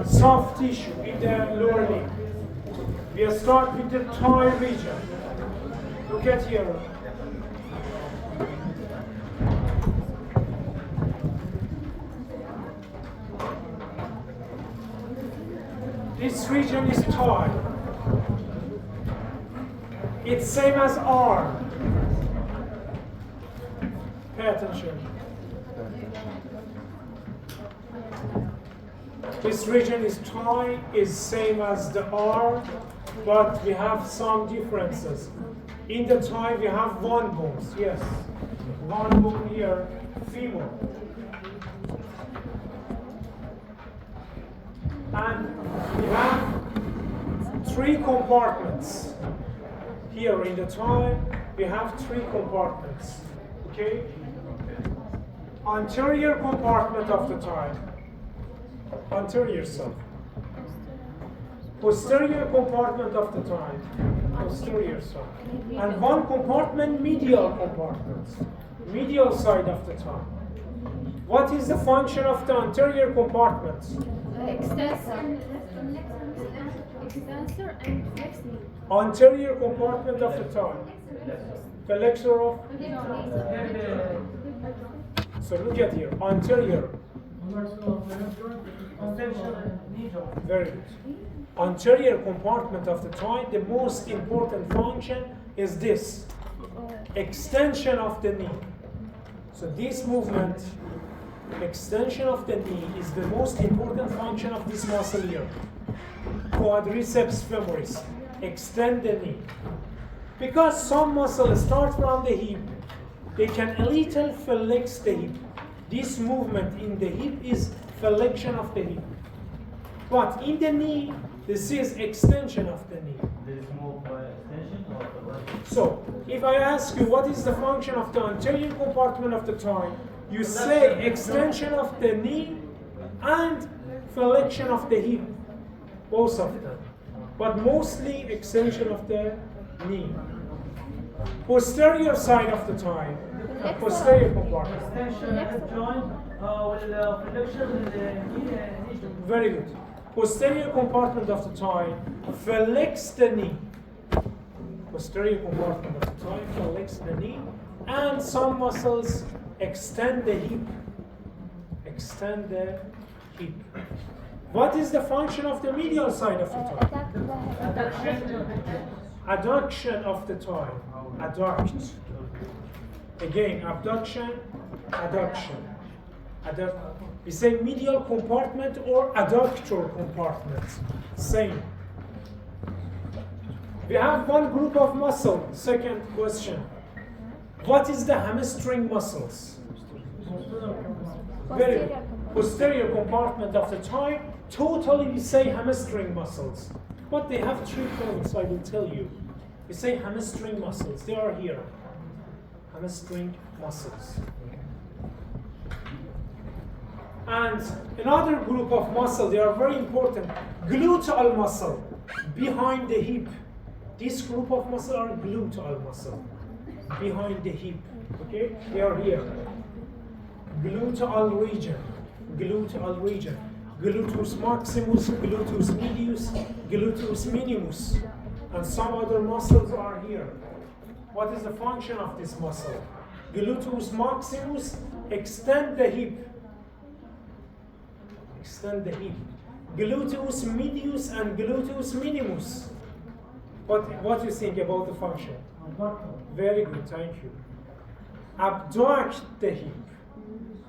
soft tissue in the lower limb. We start with the thigh region. Look at here. This region is thigh. It's same as arm. Pay attention. This region is thigh, is same as the arm, but we have some differences. In the thigh we have one bone, yes. One bone here, femur. And we have three compartments. Here in the thigh, we have three compartments. Okay? Anterior compartment of the thigh. Anterior side. Posterior compartment of the thigh. Posterior side. And one compartment, medial compartment. Medial side of the thigh. What is the function of the anterior compartment? Extensor and flexor. Anterior compartment of the thigh. Flexor of. So look at here. Anterior. Very good. Anterior compartment of the thigh. The most important function is this. Extension of the knee. So this movement, extension of the knee, is the most important function of this muscle here. Quadriceps femoris. Extend the knee. Because some muscles start from the hip, they can a little flex the hip. This movement in the hip is flexion of the hip. But in the knee, this is extension of the knee. There is more extension or flexion? So, if I ask you what is the function of the anterior compartment of the thigh, you say extension of the knee and flexion of the hip, both of them. But mostly extension of the knee. Posterior side of the thigh, posterior compartment. Extension and joint with flexion in the knee. Very good. Posterior compartment of the thigh, flex the knee. Posterior compartment of the thigh, flex the knee. And some muscles extend the hip. Extend the hip. What is the function of the medial side of the thigh? Adduction of the thigh. Adduct. Again, abduction, adduction. We say medial compartment or adductor compartment. Same. We have one group of muscle. Second question. What is the hamstring muscles? Very posterior compartment of the thigh. Totally we say hamstring muscles. But they have 3 points, I will tell you. We say hamstring muscles. They are here. Hamstring muscles. And another group of muscle, they are very important. Gluteal muscle, behind the hip. This group of muscle are gluteal muscle, behind the hip. Okay, they are here. Gluteal region, gluteal region. Gluteus maximus, gluteus medius, gluteus minimus. And some other muscles are here. What is the function of this muscle? Gluteus maximus, extend the hip. Extend the hip. Gluteus medius and gluteus minimus. What do you think about the function? Very good, thank you. Abduct the hip.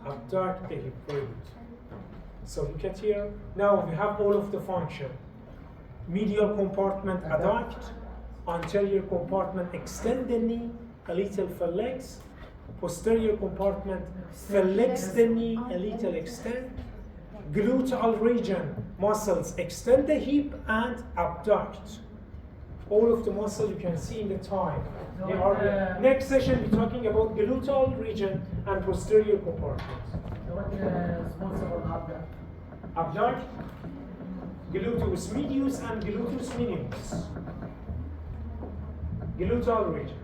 Abduct the hip, very good. So look at here. Now we have all of the function. Medial compartment adduct, anterior compartment extend the knee, a little flex, posterior compartment flex the knee, a little extend, gluteal region muscles extend the hip and abduct. All of the muscles you can see in the thigh. They are next session we're talking about gluteal region and posterior compartment. Abduct, gluteus medius and gluteus minimus. Gluteal region.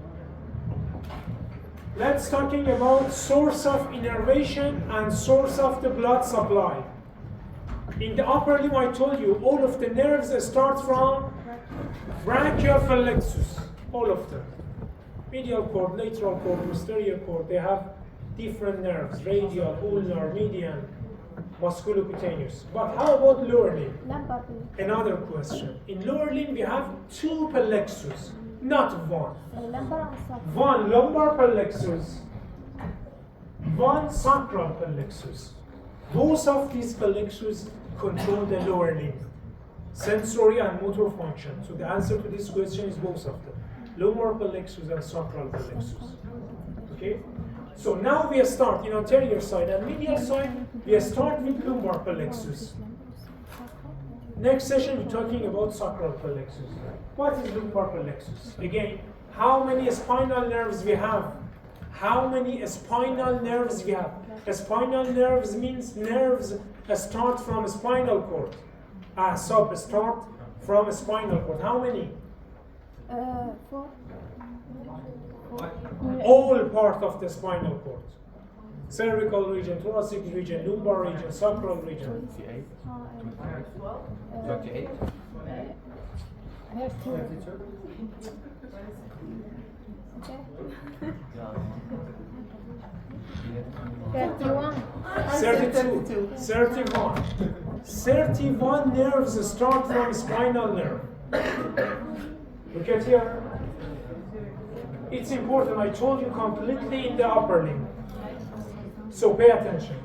Let's talking about source of innervation and source of the blood supply. In the upper limb, I told you, all of the nerves start from brachial plexus, all of them. Medial cord, lateral cord, posterior cord, they have different nerves, radial, ulnar, median, musculocutaneous. But how about lower limb? Another question. In lower limb, we have two plexus, not one. One lumbar plexus, one sacral plexus. Both of these plexus control the lower limb, sensory and motor function. So the answer to this question is both of them, lumbar plexus and sacral plexus. Okay? So now we start in anterior side and medial side. We start with lumbar plexus. Next session we're talking about sacral plexus. What is lumbar plexus? Again, how many spinal nerves we have? How many spinal nerves we have? Spinal nerves means nerves start from spinal cord. Start from spinal cord. How many? 4. All part of the spinal cord. Cervical region, thoracic region, lumbar region, sacral region. 28. I have 2. Okay. 31. 32. 31. 31 nerves start from spinal nerve. Look at here. It's important. I told you completely in the upper limb. So pay attention.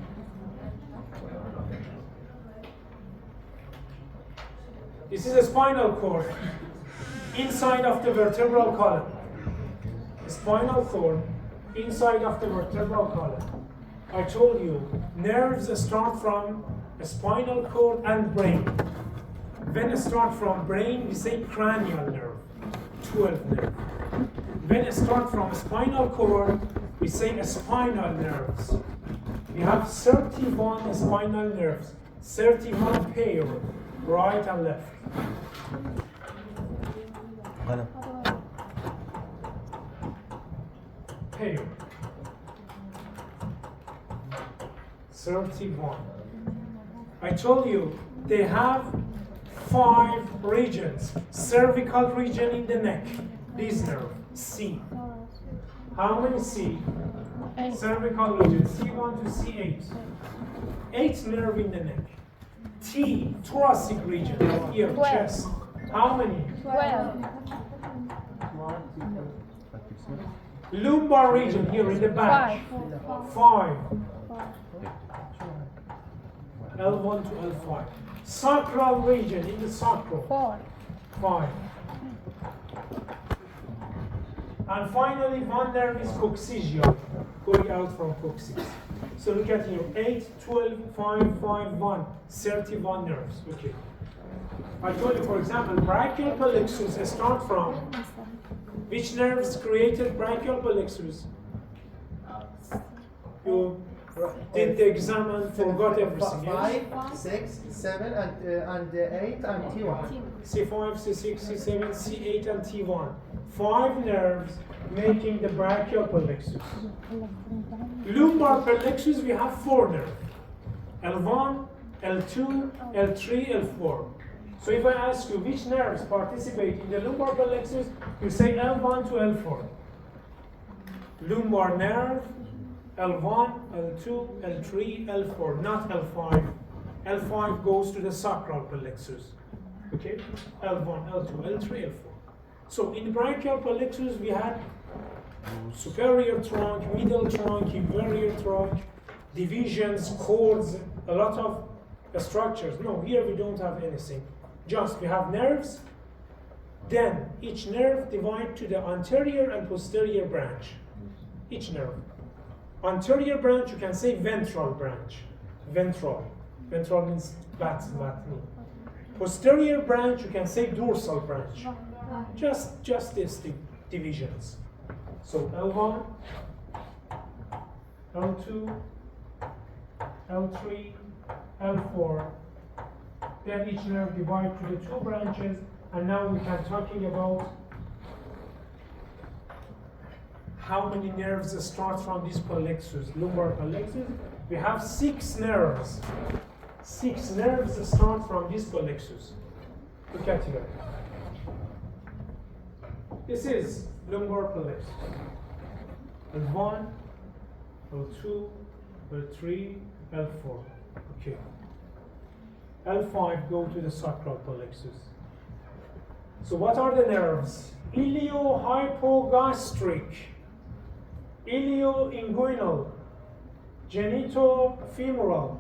This is a spinal cord inside of the vertebral column. Spinal cord inside of the vertebral column. I told you nerves start from a spinal cord and brain. When start from brain, we say cranial nerve, 12 nerve. When start from spinal cord, we say spinal nerves. We have 31 spinal nerves, 31 pair, right and left. Pair. 31. I told you they have 5 regions. Cervical region in the neck, this nerve, C. How many C? 8. Cervical region, C1 to C8. 8 nerve in the neck. T, thoracic region, here, 12. chest. How many? 12. Lumbar region, here in the back. 5. L1 to L5. Sacral region in the sacral. 4. 5. And finally, one nerve is coccygeal, going out from coccyx. So look at here, 8, 12, 5, 5, 1, 31 nerves. Okay. I told you, for example, brachial plexus start from which nerves created brachial plexus? You did the exam and forgot everything. Yes? 5, 6, 7, and 8, and T1. C5, C6, C7, C8, and T1. 5 nerves making the brachial plexus. Lumbar plexus, we have 4 nerves. L1, L2, L3, L4. So if I ask you which nerves participate in the lumbar plexus, you say L1 to L4. Lumbar nerve, L1, L2, L3, L4, not L5. L5 goes to the sacral plexus. Okay? L1, L2, L3, L4. So in brachial plexus, we had superior trunk, middle trunk, inferior trunk, divisions, cords, a lot of structures. No, here we don't have anything. Just we have nerves, then each nerve divides to the anterior and posterior branch. Each nerve. Anterior branch, you can say ventral branch. Ventral. Ventral means bat knee. Posterior branch, you can say dorsal branch. Just these divisions. So L1, L2, L3, L4. Then each nerve divides to the 2 branches, and now we can talking about how many nerves start from this plexus, lumbar plexus. We have 6 nerves. 6 nerves start from this plexus. Look at here. This is lumbar plexus. L1, L2, L3, L4. Okay. L5 go to the sacral plexus. So what are the nerves? Iliohypogastric, ilioinguinal, genitofemoral,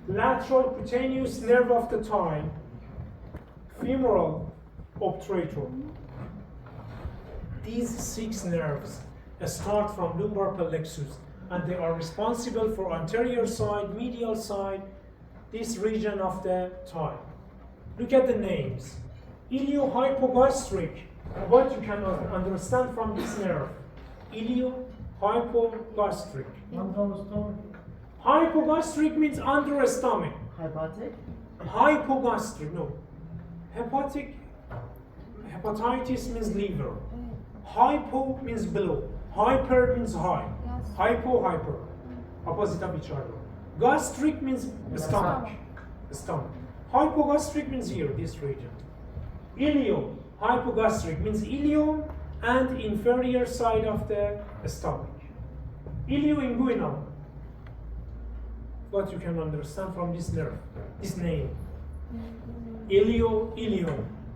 lateral cutaneous nerve of the thigh, femoral obturator. These 6 nerves start from lumbar plexus and they are responsible for anterior side, medial side, this region of the thigh. Look at the names. Iliohypogastric, what you can understand from this nerve. Iliohypogastric. Hypogastric means under stomach. Hepatic? Hypogastric, no. Hepatitis means liver. Hypo means below. Hyper means high. Hyper. Opposite of each other. Gastric means stomach. Stomach. Hypogastric means here, this region. Ilio, hypogastric means ilium and inferior side of the stomach. Ilioinguinal, what you can understand from this nerve, this name. Ilium,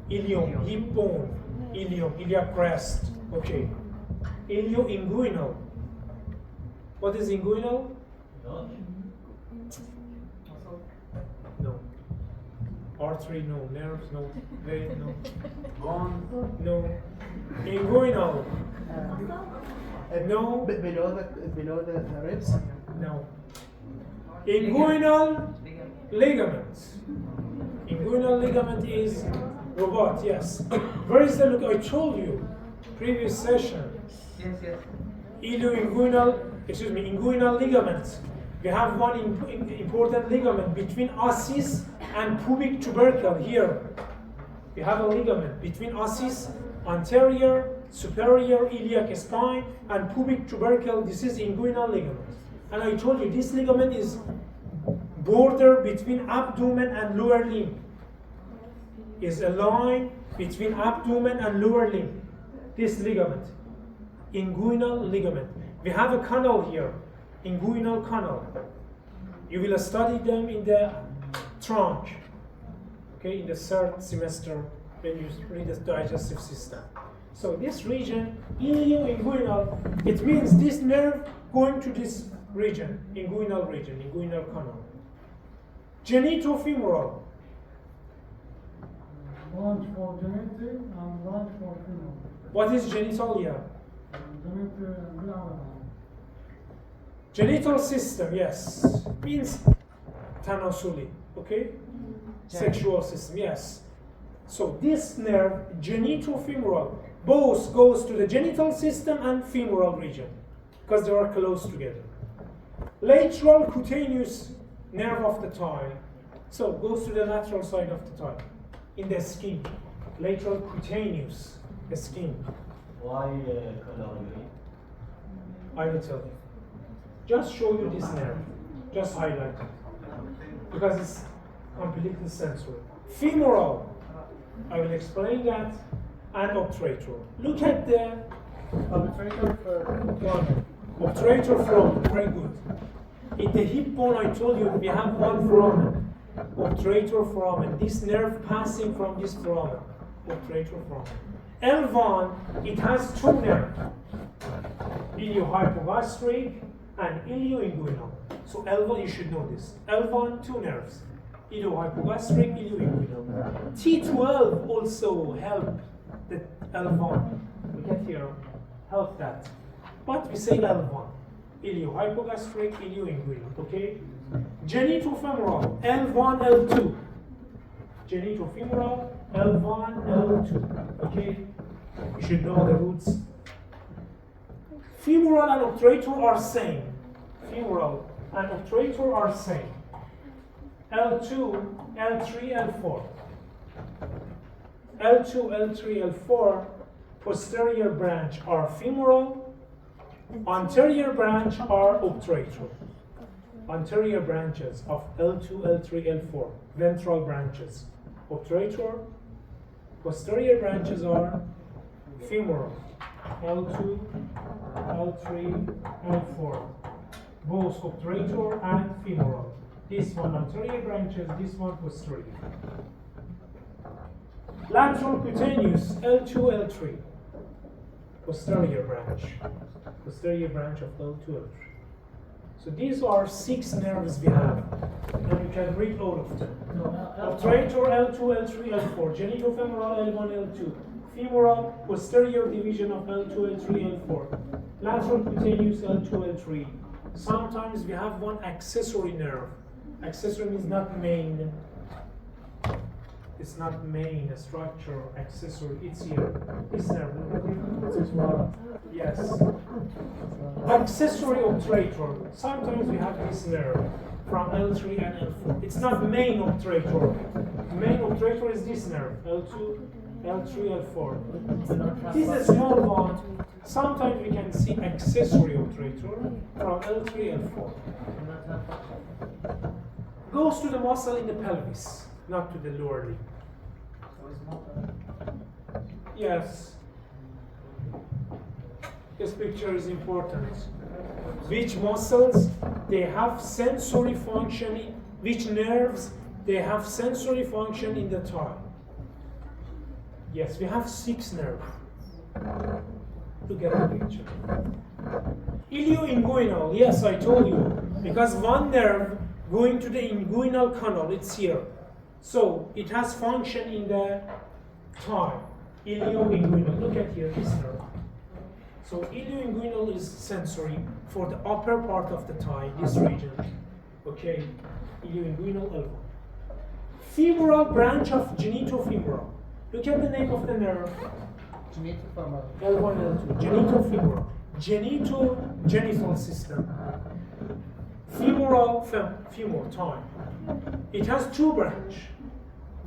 hip bone, iliac crest. Okay. Ilioinguinal. What is inguinal? No. Artery, no. Nerves, no. Vein, no. Bone, no. Inguinal. No. Below the ribs? No. Inguinal ligament. Inguinal ligament is robot, yes. Where is the look? I told you, previous session. Yes. Inguinal ligament. We have one important ligament between ossis and pubic tubercle here. We have a ligament between ossis, anterior, superior iliac spine, and pubic tubercle. This is inguinal ligament. And I told you this ligament is border between abdomen and lower limb. Is a line between abdomen and lower limb. This ligament, inguinal ligament. We have a canal here, inguinal canal. You will study them in the trunk, okay, in the 3rd semester when you read the digestive system. So this region, ilioinguinal, it means this nerve going to this region, inguinal canal. Genitofemoral. Branch for genital and branch for female. What is genitalia? Genital. Genital system, yes, means tanasuli, okay? Sexual system, yes. So this nerve, genitofemoral, both goes to the genital system and femoral region because they are close together. Lateral cutaneous nerve of the thigh, so goes to the lateral side of the thigh, in the skin. Lateral cutaneous, the skin. Why color green? I will tell you. Just show you this nerve. Just highlight it. Because it's completely sensory. Femoral. I will explain that. And obturator. Look at the Obturator obturator foramen. Very good. In the hip bone, I told you we have one foramen. Obturator foramen. This nerve passing from this foramen. Obturator foramen. L1, it has 2 nerves. Iliohypogastric and ilioinguinal. So L1, you should know this. L1, 2 nerves. Iliohypogastric, ilioinguinal. T12 also help the L1. Look at here, help that. But we say L1. Iliohypogastric, ilioinguinal, okay? Genitofemoral, L1, L2. Genitofemoral, L1, L2, okay? You should know the roots. Femoral and obturator are same. Femoral and obturator are same. L2, L3, L4. L2, L3, L4, posterior branch are femoral, anterior branch are obturator. anterior branches of L2, L3, L4, ventral branches. Obturator, posterior branches are femoral, L2, L3, L4, both obturator and femoral. This one anterior branches, this one posterior. Lateral cutaneous, L2, L3, posterior branch of L2, L3. So these are 6 nerves we have, and you can read all of them. Obturator, L2, L3, L4, genitofemoral, L1, L2, femoral, posterior division of L2, L3, L4, lateral cutaneous, L2, L3. Sometimes we have one accessory nerve. Accessory means not main. It's not main structure, accessory. It's here. This nerve. Yes. Accessory obturator. Sometimes we have this nerve from L3 and L4. It's not main obturator. Main obturator is this nerve, L2, L3, L4. This is a small one. Sometimes we can see accessory obturator from L3, L4. Goes to the muscle in the pelvis, not to the lower limb. Yes. This picture is important. Which muscles they have sensory functioning, which nerves they have sensory function in the thigh. Yes, we have 6 nerves. Look at the picture. Ilioinguinal, yes, I told you. Because one nerve going to the inguinal canal, it's here. So it has function in the thigh. Ilioinguinal. Look at here, this nerve. So ilioinguinal is sensory for the upper part of the thigh, this region. Okay, ilioinguinal L1. Femoral branch of genitofemoral. Look at the name of the nerve. Genitofemoral. L1, L2. Genitofemoral. Genital system. Femoral, femur, thigh. It has 2 branches.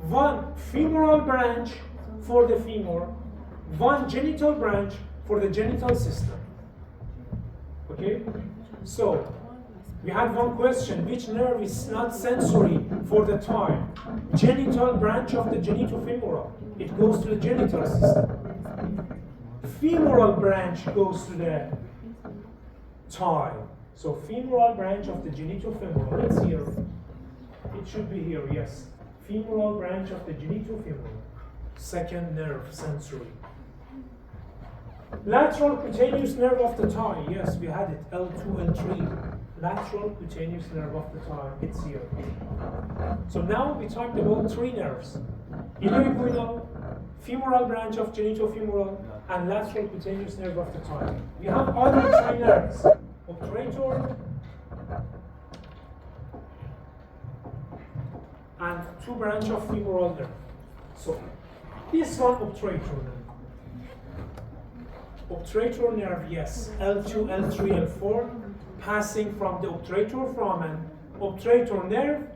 One femoral branch for the femur, one genital branch for the genital system. Okay? So, we had one question, which nerve is not sensory for the thigh? Genital branch of the genitofemoral. It goes to the genital system. Femoral branch goes to the thigh. So, femoral branch of the genitofemoral. It's here. It should be here, yes. Femoral branch of the genitofemoral. Second nerve, sensory. Lateral cutaneous nerve of the thigh. Yes, we had it. L2, L3. Lateral cutaneous nerve of the thigh. It's here. So now we talked about 3 nerves. Ilioinguinal, femoral branch of genitofemoral, and lateral cutaneous nerve of the thigh. We have other 3 nerves. Obturator, and 2 branch of femoral nerve. So this one obturator nerve. Obturator nerve, yes, L2, L3, L4, passing from the obturator foramen. Obturator nerve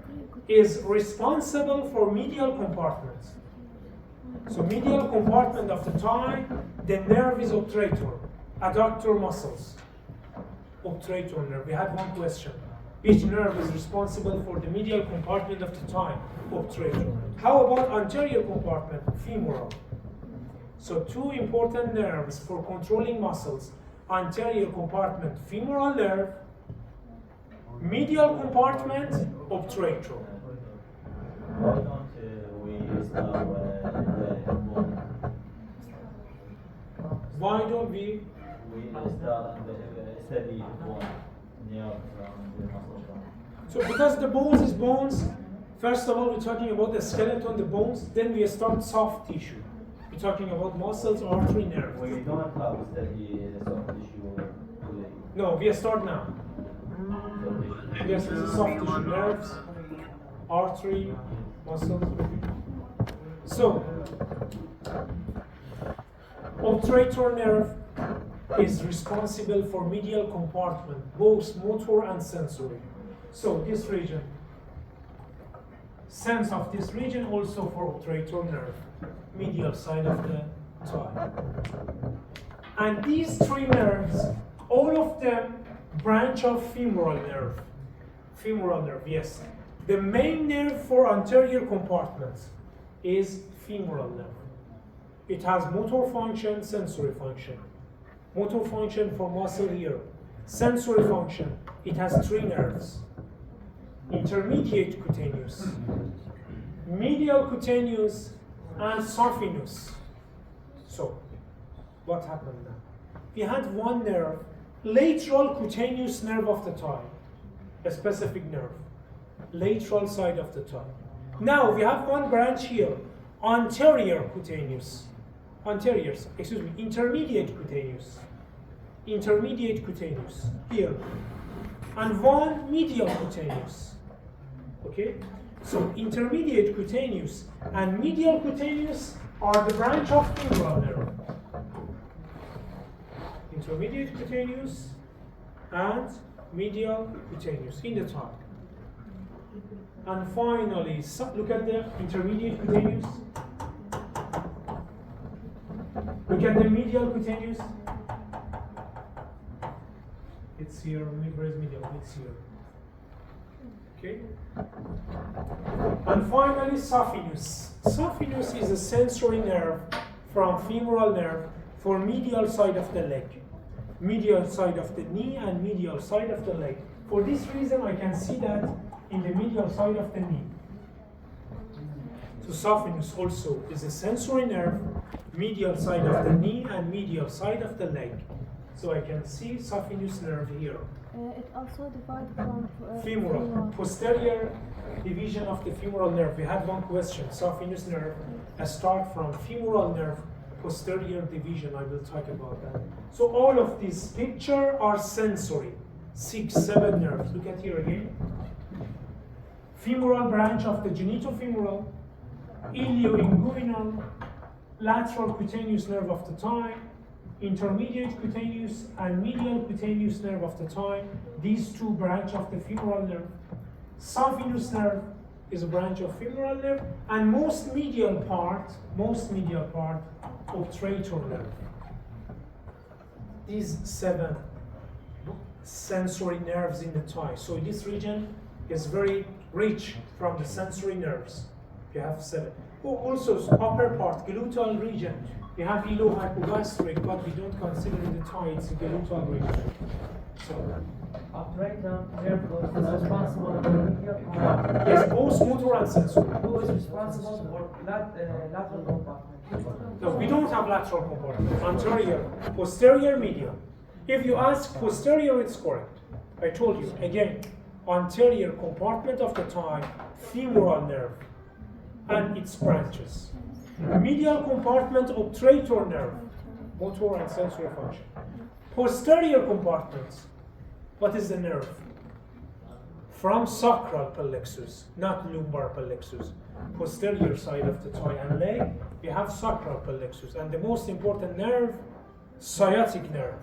is responsible for medial compartment. So medial compartment of the thigh, the nerve is obturator, adductor muscles. Obturator nerve. We had one question. Which nerve is responsible for the medial compartment of the thigh? Obturator. How about anterior compartment? Femoral. So 2 important nerves for controlling muscles. Anterior compartment, femoral nerve. Medial compartment, obturator. Why don't we start the bone? Why don't we? We start and study bone near from the muscle joint. So because the bones is bones, first of all we're talking about the skeleton, the bones, then we start soft tissue. We're talking about muscles, artery, nerve. We don't have study soft tissue today. No, we start now. Yes, this is soft tissue, nerves, artery, muscles. So, obturator nerve is responsible for medial compartment, both motor and sensory. So this region, sense of this region also for obturator nerve, medial side of the thigh. And these 3 nerves, all of them branch of femoral nerve. Femoral nerve, yes. The main nerve for anterior compartment is femoral nerve. It has motor function, sensory function. Motor function for muscle here. Sensory function, it has 3 nerves. Intermediate cutaneous, medial cutaneous, and saphenous. So, what happened now? We had one nerve, lateral cutaneous nerve of the thigh, a specific nerve, lateral side of the thigh. Now we have one branch here, anterior cutaneous, intermediate cutaneous, here, and one medial cutaneous. Okay, so intermediate cutaneous and medial cutaneous are the branch of femoral nerve. Intermediate cutaneous and medial cutaneous in the thigh. And finally, look at the intermediate cutaneous. Look at the medial cutaneous. It's here, where is medial? It's here. Okay. And finally, saphenous. Saphenous is a sensory nerve from femoral nerve for medial side of the leg, medial side of the knee, and medial side of the leg. For this reason, I can see that in the medial side of the knee. So saphenous also is a sensory nerve, medial side of the knee and medial side of the leg. So I can see saphenous nerve here. It also divides from Femoral, posterior division of the femoral nerve. We had one question, saphenous nerve, start from femoral nerve, posterior division. I will talk about that. So all of these picture are sensory, 6, 7 nerves. Look at here again. Femoral branch of the genitofemoral, ilioinguinal, lateral cutaneous nerve of the thigh, intermediate cutaneous and medial cutaneous nerve of the thigh. These 2 branch of the femoral nerve. Saphenous nerve is a branch of femoral nerve, and most medial part, obturator nerve. These 7 sensory nerves in the thigh. So this region is very rich from the sensory nerves. You have 7. Also, upper part, gluteal region. We have ilo-hypogastric, but we don't consider the thigh, it's a gluteal region. So, Operator nerve is responsible for medial compartment. yes, both motor and sensory. Who is responsible for lateral compartment? No, we don't have lateral compartment. Anterior, posterior, medial. If you ask posterior, it's correct. I told you, again, anterior compartment of the thigh, femoral nerve, and its branches. Medial compartment, obturator nerve, motor and sensory function. Posterior compartment, what is the nerve? From sacral plexus, not lumbar plexus. Posterior side of the thigh and leg, we have sacral plexus. And the most important nerve, sciatic nerve.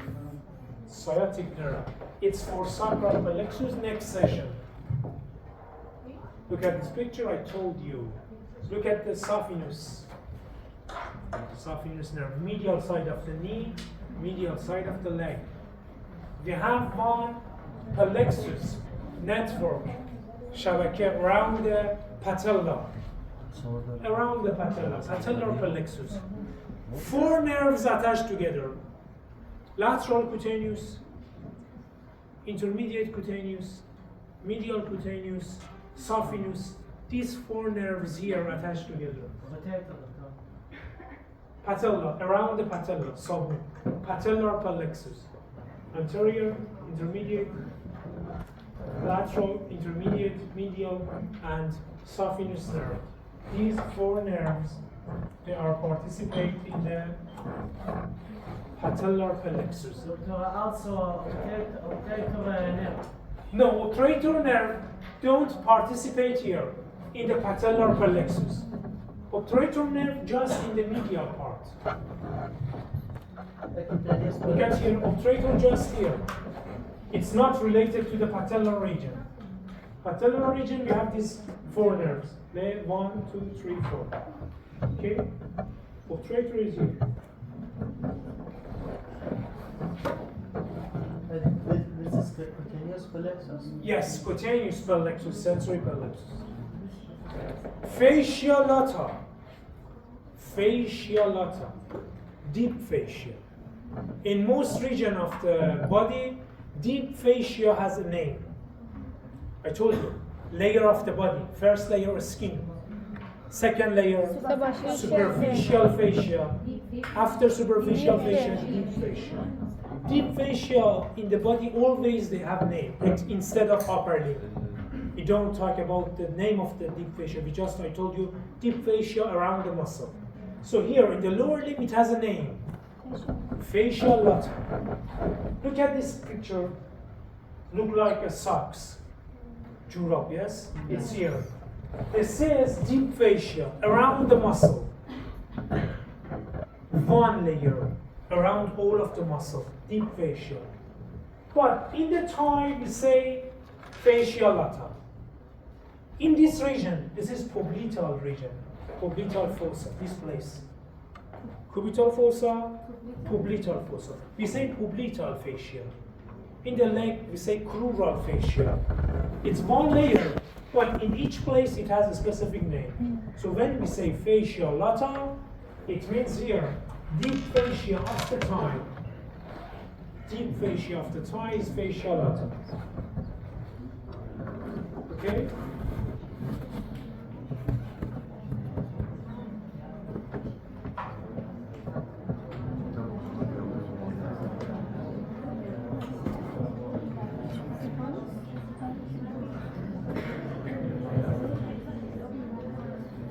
Sciatic nerve. It's for sacral plexus. Next session. Look at this picture I told you. Look at the saphenous. Saphenous nerve, medial side of the knee, medial side of the leg. We have one plexus network, shabakeh, around the patella. Around the patella, patellar plexus. 4 nerves attached together. Lateral cutaneous, intermediate cutaneous, medial cutaneous, saphenous. These 4 nerves here attached together. Patella, around the patella, patellar plexus. Anterior, intermediate, lateral, intermediate, medial, and saphenous nerve. These 4 nerves, they are participate in the patellar plexus. Also, obturator nerve. No, obturator nerve don't participate here in the patellar plexus. Obturator nerve just in the medial part. Look at here, obturator just here. It's not related to the patellar region. Patellar region, we have these 4 nerves. 1, 2, 3, 4. Okay? Obturator is here. This is cutaneous plexus. Yes, cutaneous plexus, sensory plexus. Fascia lata. Fascia lata. Deep fascia. In most region of the body, deep fascia has a name. I told you, layer of the body. First layer is skin. Second layer, superficial fascia. After superficial fascia, deep fascia. Deep fascia in the body always they have name instead of upper limb. We don't talk about the name of the deep fascia. I told you deep fascia around the muscle. So here in the lower limb it has a name. Fascia lata. Look at this picture. Look like a socks. Jurab, yes? It's here. It says deep fascia around the muscle. One layer around all of the muscle. Deep fascia. But in the time we say fascia lata. In this region, this is popliteal region. Popliteal fossa, this place. Cubital fossa, popliteal fossa. We say popliteal fascia. In the leg, we say crural fascia. It's one layer, but in each place it has a specific name. So when we say fascia lata, it means here, deep fascia of the thigh. Deep fascia of the thigh is fascia lata. Okay?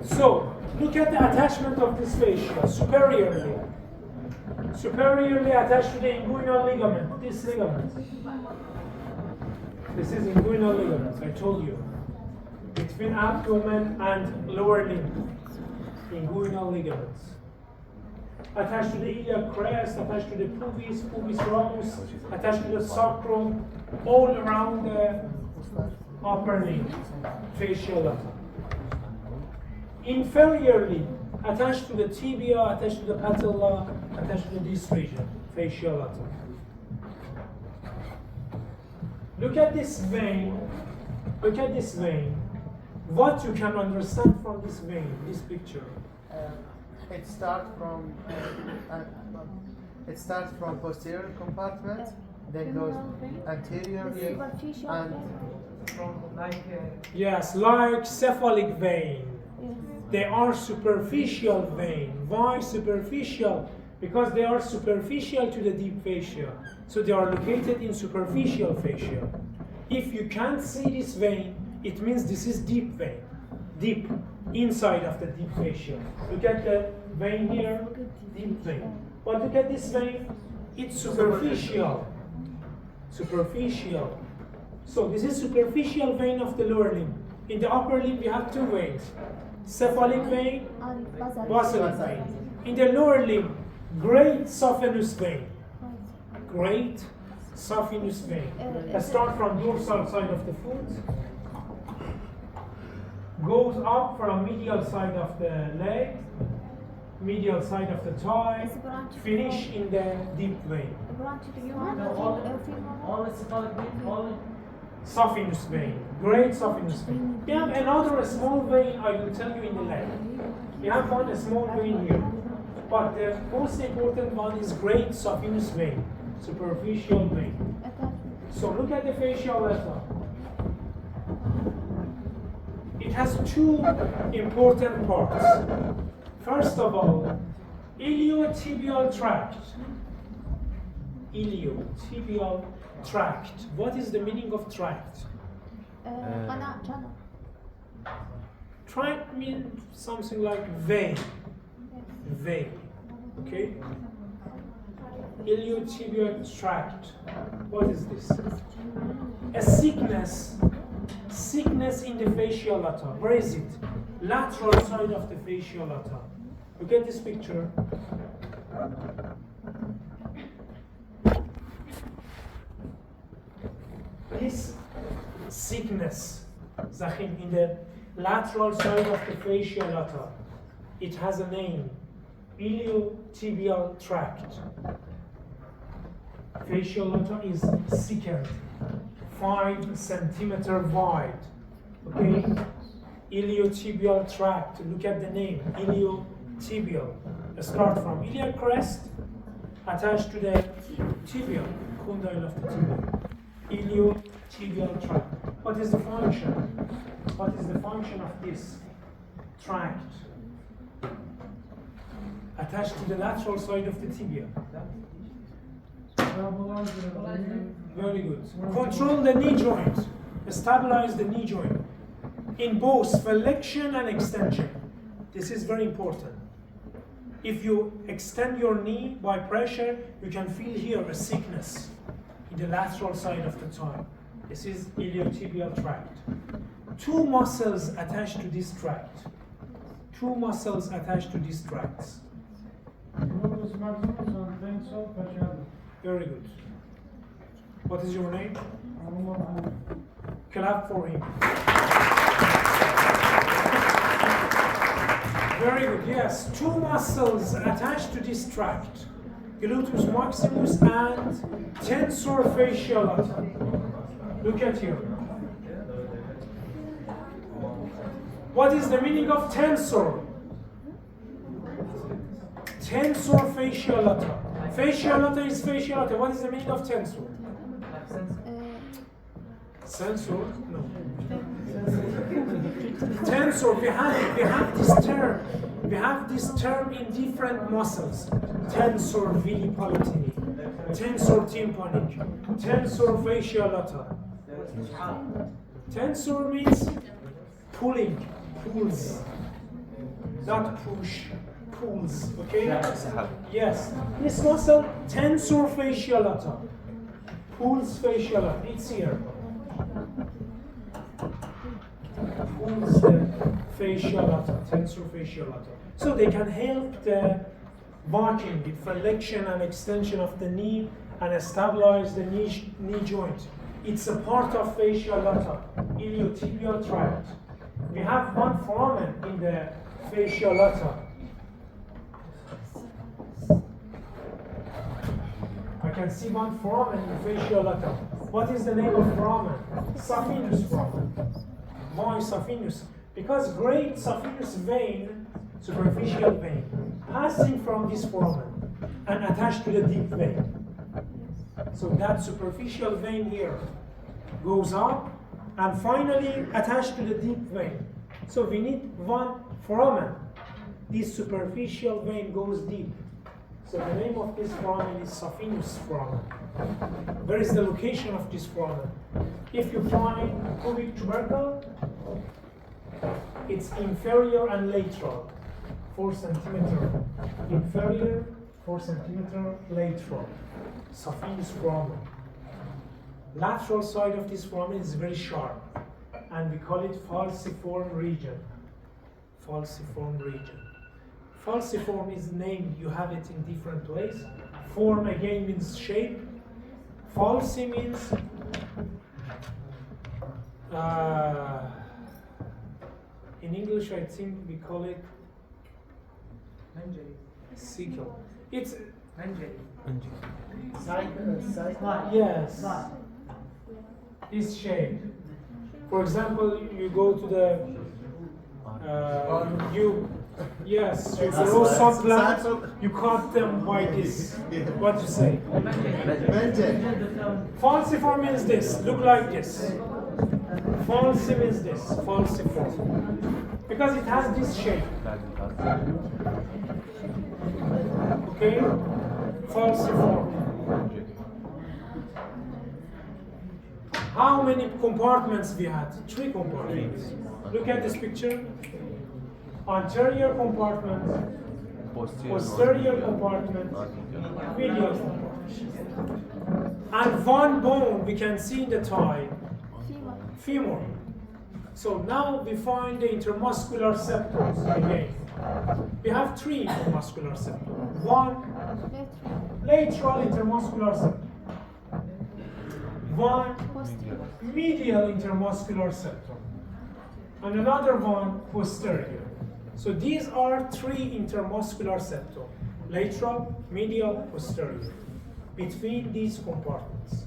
So, look at the attachment of this fascia, superiorly. Superiorly attached to the inguinal ligament, this ligament. This is inguinal ligament, I told you. Between abdomen and lower limb. Inguinal ligaments. Attached to the iliac crest, attached to the pubis, pubis ramus, attached to the sacrum, all around the upper limb, fascia lata. Inferiorly, attached to the tibia, attached to the patella, attached to this region, fascia lata. Look at this vein. Look at this vein. What you can understand from this vein, this picture? It starts from posterior compartment, then goes anteriorly and From like Yes, like cephalic vein. They are superficial vein. Why superficial? Because they are superficial to the deep fascia. So they are located in superficial fascia. If you can't see this vein, it means this is deep vein. Deep, inside of the deep fascia. Look at the vein here, deep vein. But look at this vein, it's superficial. Superficial. So this is superficial vein of the lower limb. In the upper limb, we have two veins. Cephalic vein, basilic vein. In the lower limb, great saphenous vein. Great saphenous vein. Start from dorsal side of the foot, goes up from medial side of the leg, medial side of the thigh, finish in the deep vein. all the cephalic vein, all Saphenous vein, great saphenous vein. We have another small vein, I will tell you in the leg. We have one small vein here. But the most important one is great saphenous vein, superficial vein. So look at the fascia lata. It has two important parts. First of all, iliotibial tract. Iliotibial tract. What is the meaning of tract? Tract means something like vein. Vein. Okay? Iliotibial tract. What is this? A sickness. Sickness in the fascia lata. Where is it? Lateral side of the fascia lata. Look at this picture. This sickness, Zahim, in the lateral side of the fascia lata, it has a name, iliotibial tract. Fascia lata is sickened. 5 centimeter wide. Okay, iliotibial tract. Look at the name, iliotibial. Start from iliac crest, attached to the tibial, condyle of the tibia. Iliotibial tract. What is the function? What is the function of this tract? Attached to the lateral side of the tibia. Very good. Control the knee joint. Stabilize the knee joint in both flexion and extension. This is very important. If you extend your knee by pressure, you can feel here a sickness in the lateral side of the thigh. This is iliotibial tract. 2 muscles attached to this tract. 2 muscles attached to these tracts. Gluteus maximus and tensor fascialis. Very good. What is your name? Anumar. Clap for him. Very good, yes. 2 muscles attached to this tract. Gluteus maximus and tensor fascialis. Look at here. What is the meaning of tensor? Tensor fascialis. Fascialis is fascialis. What is the meaning of tensor? Sensor? No. Tensor, we have this term. We have this term in different muscles. Tensor vili palatini, tensor tympanic, tensor fascialis. Tensor means pulling, pulls, not push, pulls, okay? Yes. This muscle, tensor fascialis, pulls fascialis, it's here. Pulls the fascialis, tensor fascialis. So they can help the walking, the flexion and extension of the knee and stabilize the knee joint. It's a part of fascialis, iliotibial tract. We have one foramen in the fascialis. I can see one foramen in the fascialis. What is the name of foramen? Saphenous foramen. Why saphenous? Because great saphenous vein, superficial vein, passing from this foramen and attached to the deep vein. So that superficial vein here goes up and finally attached to the deep vein. So we need one foramen. This superficial vein goes deep. So the name of this foramen is saphenous foramen. Where is the location of this foramen? If you find pubic tubercle, it's inferior and lateral, 4 centimeter. Inferior, 4 centimeter, lateral. Saphenous foramen. Lateral side of this foramen is very sharp, and we call it falciform region. Falciform region. Falciform is named, you have it in different ways. Form again means shape. Falsi means in English I think we call it sickle. It's yes, this shape. For example, you go to the you grow some plants, you cut them by this. What you say? Falciform means this, look like this. Falsi means this, falciform. Because it has this shape. Okay? Falciform. How many compartments we had? 3 compartments. Look at this picture. Anterior compartment, posterior compartment, medial compartment. And one bone we can see in the thigh, femur. So now we find the intermuscular septums again. We have 3 intermuscular septums. One lateral intermuscular septum. One medial intermuscular septum. And another one posterior. So these are 3 intermuscular septum, lateral, medial, posterior, between these compartments.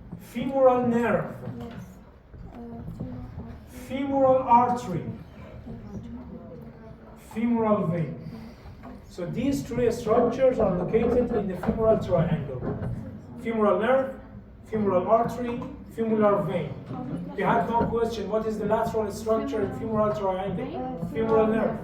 femoral nerve, Yes. femoral artery, femoral vein. So these three structures are located in the femoral triangle. Femoral nerve, femoral artery, femoral vein. We had one question, what is the lateral structure in femoral triangle? Femoral nerve.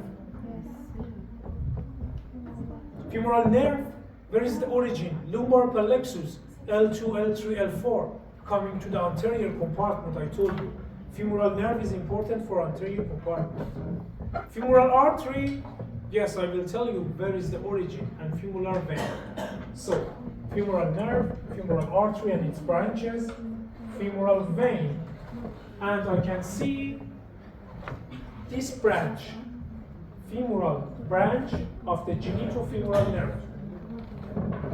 Femoral nerve, where is the origin? Lumbar plexus, L2, L3, L4, coming to the anterior compartment, I told you. Femoral nerve is important for anterior compartment. Femoral artery, yes, I will tell you where is the origin, and femoral vein. So, femoral nerve, femoral artery and its branches, femoral vein, and I can see this branch, femoral branch of the genitofemoral nerve.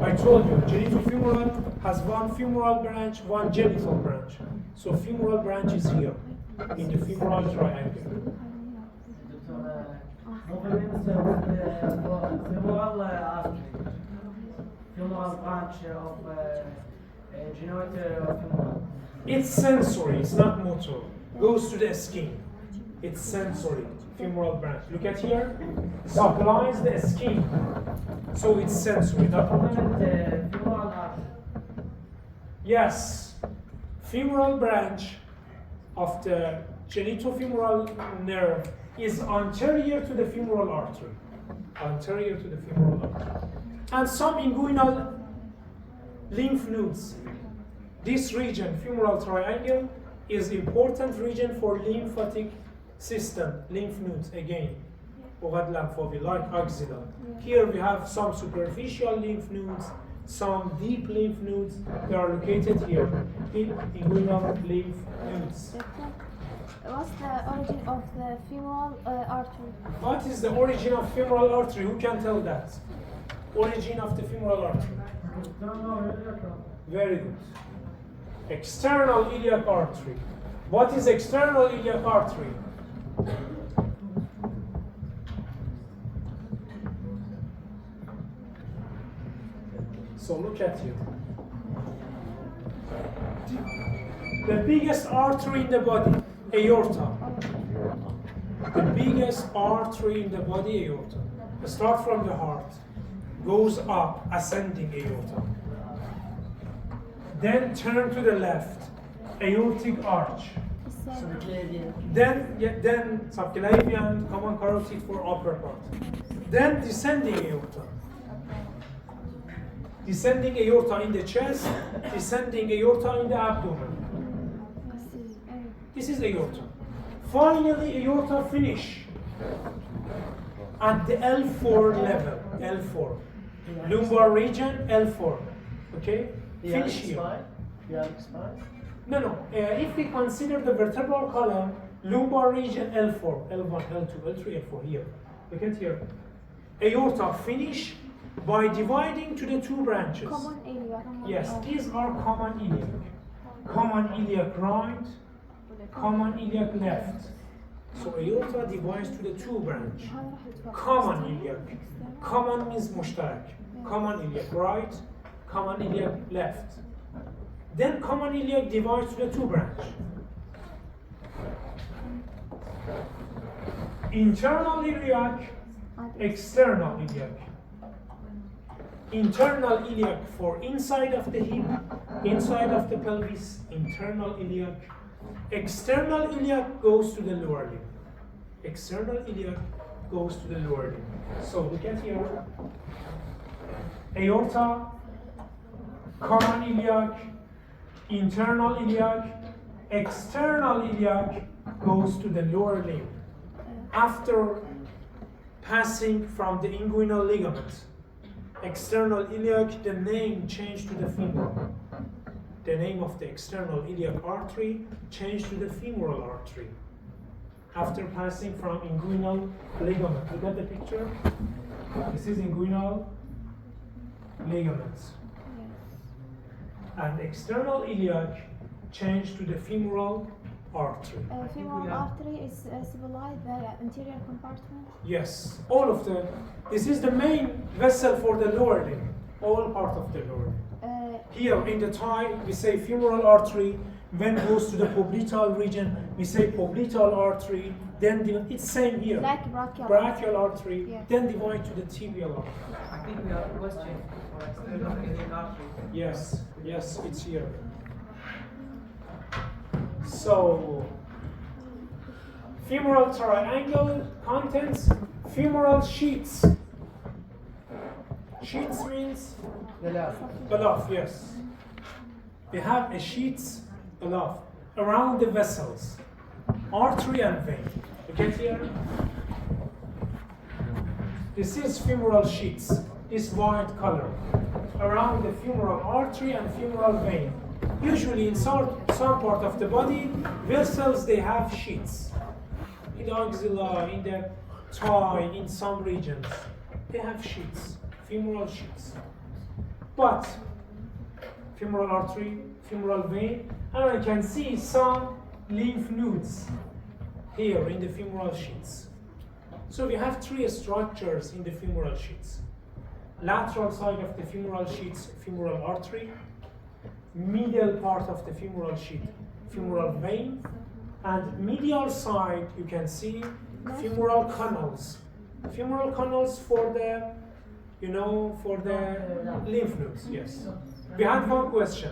I told you, genitofemoral has one femoral branch, one genital branch. So femoral branch is here, in the femoral triangle. movements femoral artery, femoral branch of genitofemoral. It's sensory, it's not motor. Goes to the skin. It's sensory, femoral branch. Look at here, supplies the skin. So it's sensory, not motor. Femoral artery. Yes, femoral branch of the genitofemoral nerve is anterior to the femoral artery. Anterior to the femoral artery. And some inguinal lymph nodes. This region, femoral triangle, is important region for lymphatic system, lymph nodes again. Ogad lymphoid, like axilla. Here we have some superficial lymph nodes, some deep lymph nodes. They are located here, deep inguinal lymph nodes. What's the origin of the femoral artery? What is the origin of femoral artery? Who can tell that? Origin of the femoral artery. Very good. External iliac artery. What is external iliac artery? So look at you. The biggest artery in the body, aorta. The biggest artery in the body, aorta. Start from the heart, goes up, ascending aorta. Then turn to the left, aortic arch. Then subclavian, common carotid for upper part. Then descending aorta. Descending aorta in the chest, descending aorta in the abdomen. This is aorta. Finally, aorta finish at the L4 level. L4. Lumbar region, L4. Okay? Finish here. No. If we consider the vertebral column, lumbar region L4, L1, L2, L3, L4 here. Look at here. Aorta finish by dividing to the two branches. Common iliac. Yes, these are common iliac. Common iliac right, common iliac left. So aorta divides to the two branch. Common iliac. Common means mushtarak. Common iliac right, common iliac left. Then common iliac divides to the two branch. Internal iliac, external iliac. Internal iliac for inside of the hip, inside of the pelvis, internal iliac. External iliac goes to the lower limb. External iliac goes to the lower limb. So look at here. Aorta, common iliac, internal iliac, external iliac goes to the lower limb. After passing from the inguinal ligament, external iliac, the name changed to the femur. The name of the external iliac artery changed to the femoral artery. After passing from inguinal ligament. Look at the picture. This is inguinal ligaments. And external iliac changed to the femoral artery. Femoral artery is stabilized the anterior compartment. Yes, all of them. This is the main vessel for the lower limb. All part of the lower limb. Here in the thigh, we say femoral artery. When goes to the popliteal region, we say popliteal artery. Then it's same here. Like brachial. Brachial artery. Yes. Then divide to the tibial artery. I think we have a question for external iliac artery. Yes, it's here. So, femoral triangle contents femoral sheaths. Sheaths means below, yes. We have a sheaths below around the vessels, artery and vein. You get here? This is femoral sheaths, this white color, around the femoral artery and femoral vein. Usually in some part of the body, vessels, they have sheaths. In the axilla, in the thigh, in some regions, they have sheaths, femoral sheaths. But femoral artery, femoral vein, and I can see some lymph nodes here in the femoral sheaths. So we have three structures in the femoral sheaths. Lateral side of the femoral sheaths, femoral artery. Middle part of the femoral sheath, femoral vein. And medial side, you can see femoral canals. Femoral canals for the, for the lymph nodes, yes. We had one question.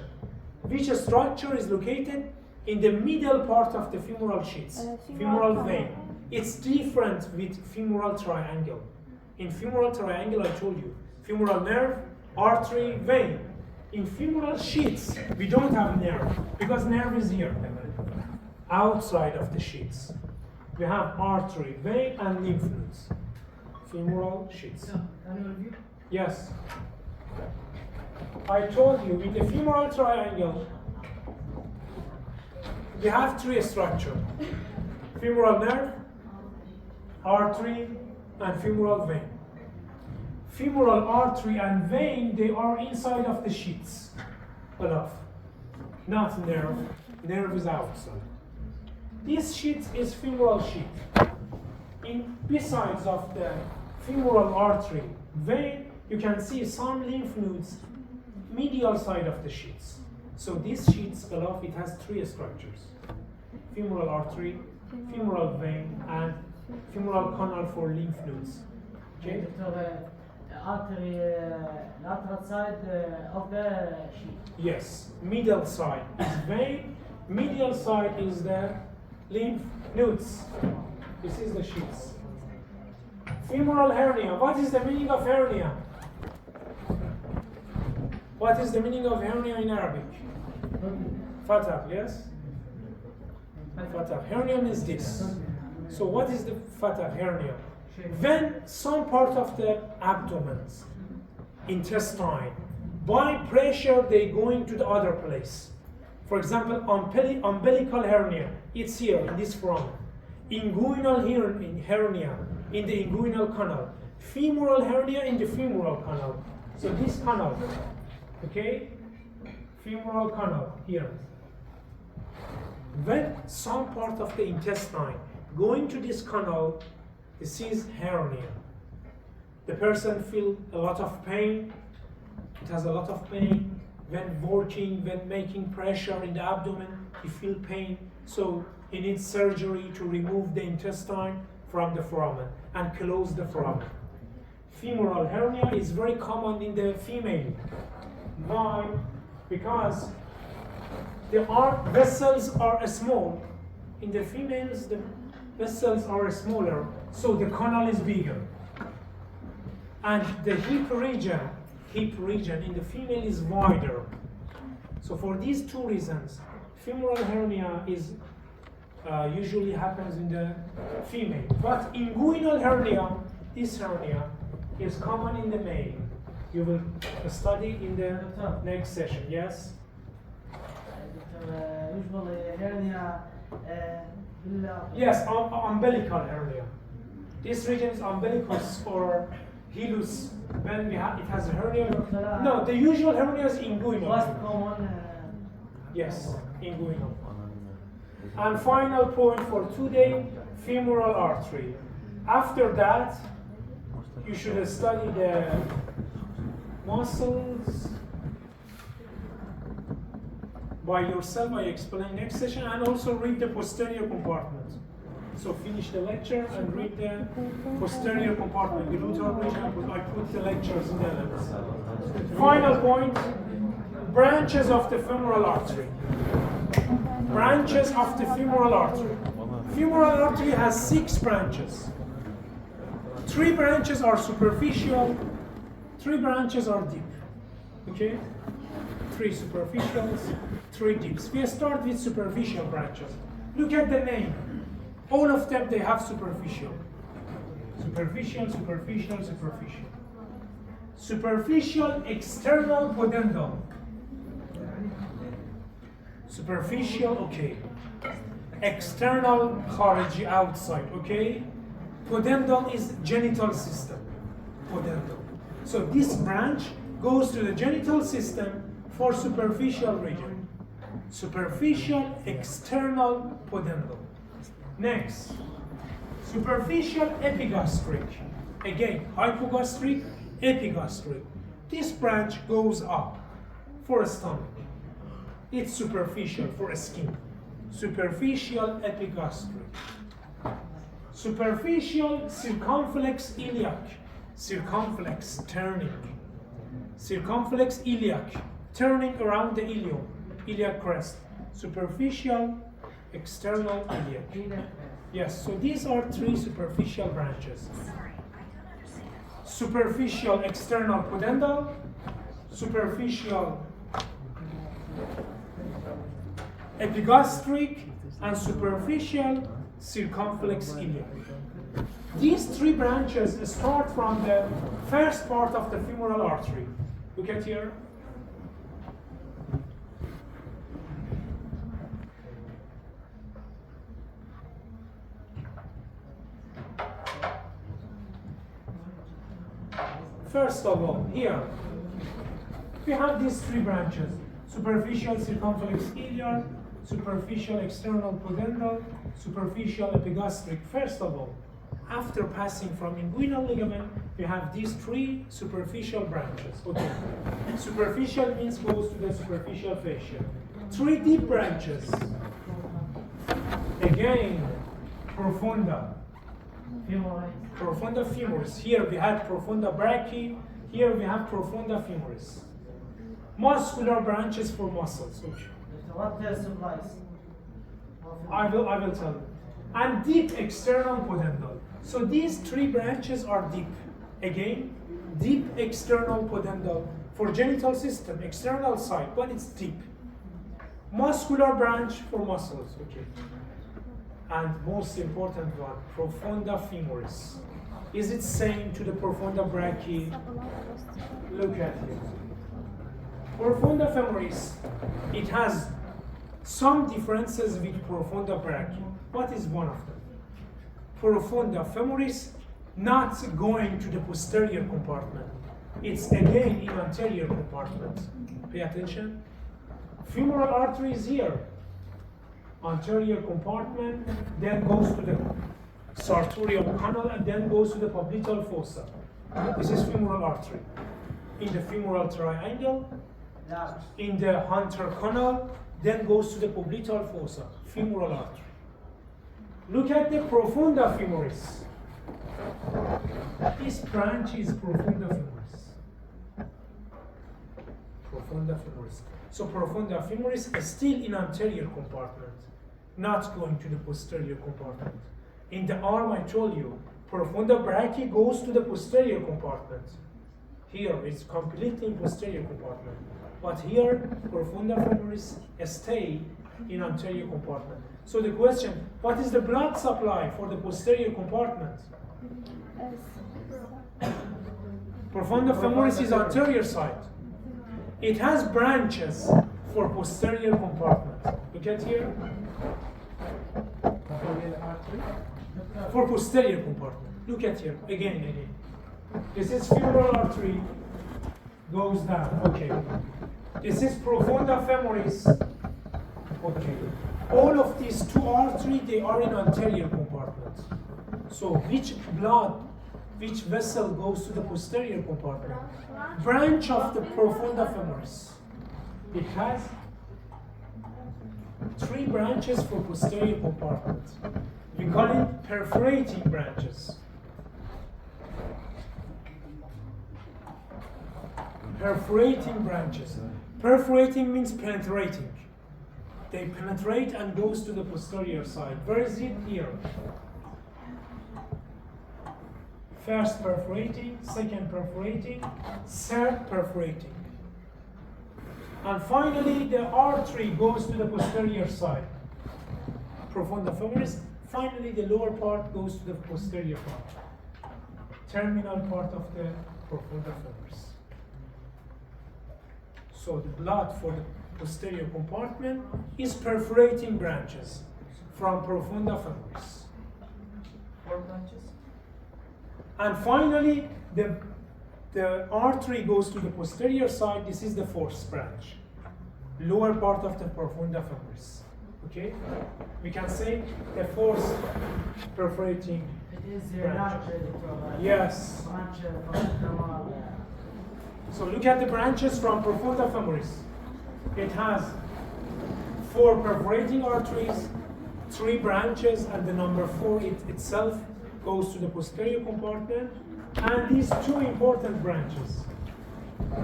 Which structure is located in the middle part of the femoral sheaths? Femoral vein. It's different with femoral triangle. In femoral triangle, I told you, femoral nerve, artery, vein. In femoral sheaths, we don't have nerve because nerve is here, outside of the sheaths. We have artery, vein, and lymph nodes. Femoral sheaths. Can you review? Yes. I told you, in the femoral triangle, we have three structures. Femoral nerve, artery, and femoral vein. Femoral artery and vein, they are inside of the sheaths, below. Not nerve. Nerve is outside. This sheath is femoral sheath. Besides of the femoral artery, vein, you can see some lymph nodes, medial side of the sheaths. So this sheath below, it has three structures. Femoral artery, femoral vein, and femoral canal for lymph nodes. Okay? Artery, lateral side of the sheath. Yes, middle side is vein, medial side is the lymph nodes. This is the sheaths. Femoral hernia. What is the meaning of hernia? What is the meaning of hernia in Arabic? Fatah, yes? Fatah. Hernia means this. So what is the fatah, hernia? When some part of the abdomen, intestine, by pressure they go into the other place. For example, umbilical hernia, it's here in this front. Inguinal hernia in the inguinal canal. Femoral hernia in the femoral canal. So this canal, okay? Femoral canal here. When some part of the intestine going to this canal, this is hernia. The person feels a lot of pain. It has a lot of pain when working, when making pressure in the abdomen. He feels pain, so he needs surgery to remove the intestine from the foramen and close the foramen. Femoral hernia is very common in the female. Why? Because the vessels are small. In the females, the vessels are smaller, so the canal is bigger. And the hip region in the female is wider. So for these two reasons, femoral hernia is usually happens in the female. But inguinal hernia, this hernia, is common in the male. You will study in the next session, yes? Usually hernia. Yes, umbilical hernia. This region is umbilicus or hilus. When it has a hernia. No, the usual hernia is inguinal. Most common. Yes, inguinal. And final point for today, femoral artery. After that, you should study the muscles by yourself. I explain next session, and also read the posterior compartment. So finish the lecture and read the posterior compartment, gluteal region. I put the lectures in the elements. Final point, branches of the femoral artery. Branches of the femoral artery. Femoral artery has 6 branches. 3 branches are superficial, 3 branches are deep. Okay? 3 superficials, 3 deeps. We start with superficial branches. Look at the name. All of them, they have superficial. Superficial, superficial, superficial. Superficial external pudendal. Superficial, okay. External khariji, outside, okay. Pudendal is genital system. Pudendal. So this branch goes to the genital system for superficial region. Superficial external pudendal. Next, superficial epigastric. Again, hypogastric, epigastric. This branch goes up for a stomach. It's superficial for a skin. Superficial epigastric. Superficial circumflex iliac. Circumflex, turning. Circumflex iliac, turning around the ilium. Iliac crest. Superficial external iliac. Yes, so these are 3 superficial branches. Superficial external pudendal, superficial epigastric, and superficial circumflex iliac. These 3 branches start from the first part of the femoral artery. Look at here. First of all, here, we have these 3 branches. Superficial circumflex iliac, superficial external pudendal, superficial epigastric. First of all, after passing from inguinal ligament, we have these 3 superficial branches. Okay. Superficial means goes to the superficial fascia. 3 deep branches. Again, profunda. Profunda femoris. Here we have profunda brachii. Here we have profunda femoris. Muscular branches for muscles. Okay. What supplies? I will tell you. And deep external pudendal. So these 3 branches are deep. Again, deep external pudendal for genital system, external side, but it's deep. Muscular branch for muscles. Okay. And most important one, profunda femoris. Is it same to the profunda brachii? Look at it. Profunda femoris, it has some differences with profunda brachii. What is one of them? Profunda femoris not going to the posterior compartment. It's again in anterior compartment. Pay attention. Femoral artery is here. Anterior compartment, then goes to the sartorial canal, and then goes to the popliteal fossa. This is femoral artery. In the femoral triangle, in the Hunter canal, then goes to the popliteal fossa, femoral artery. Look at the profunda femoris. This branch is profunda femoris. Profunda femoris. So profunda femoris is still in anterior compartment, not going to the posterior compartment. In the arm, I told you, profunda brachii goes to the posterior compartment. Here, it's completely in posterior compartment. But here, profunda femoris stay in anterior compartment. So the question, what is the blood supply for the posterior compartment? Profunda femoris is anterior side. It has branches for posterior compartment. Look at here. For posterior compartment. Look at here, again. This is femoral artery, goes down, okay. This is profunda femoris, okay. All of these 2 arteries, they are in anterior compartment. So which vessel goes to the posterior compartment? Branch of the profunda femoris. It has 3 branches for posterior compartment. We call it perforating branches. Perforating branches. Perforating means penetrating. They penetrate and goes to the posterior side. Where is it? Here. First perforating, second perforating, third perforating. And finally, the artery goes to the posterior side. Profunda femoris. Finally, the lower part goes to the posterior part. Terminal part of the profunda femoris. So the blood for the posterior compartment is perforating branches from profunda femoris. 4 branches. And finally, the artery goes to the posterior side. This is the 4th branch, lower part of the profunda femoris. Okay, we can say the 4th perforating It is branch. large. Yes. Branch from femoral. So look at the branches from profunda femoris. It has 4 perforating arteries, 3 branches, and the number 4 itself goes to the posterior compartment. And these 2 important branches,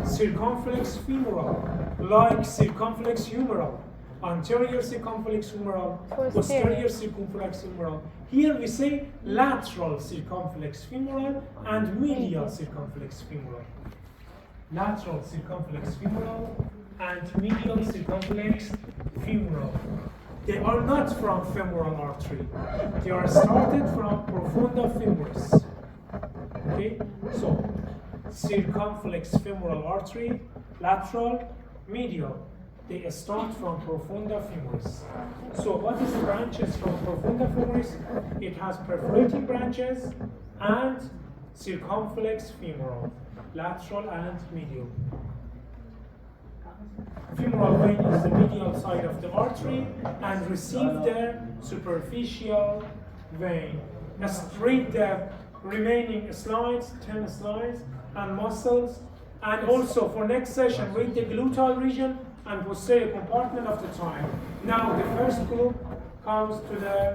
circumflex femoral, like circumflex humeral, anterior circumflex humeral, posterior circumflex humeral. Here we say lateral circumflex femoral and medial circumflex femoral. Lateral circumflex femoral and medial circumflex femoral. They are not from femoral artery. They are started from profunda femoris. Okay, so circumflex femoral artery, lateral, medial. They start from profunda femoris. So what is the branches from profunda femoris? It has perforating branches and circumflex femoral, lateral and medial. Femoral vein is the medial side of the artery and receive the superficial vein. Let's read the remaining slides, 10 slides, and muscles. And also for next session, read the gluteal region and posterior compartment of the thigh. Now the first group comes to the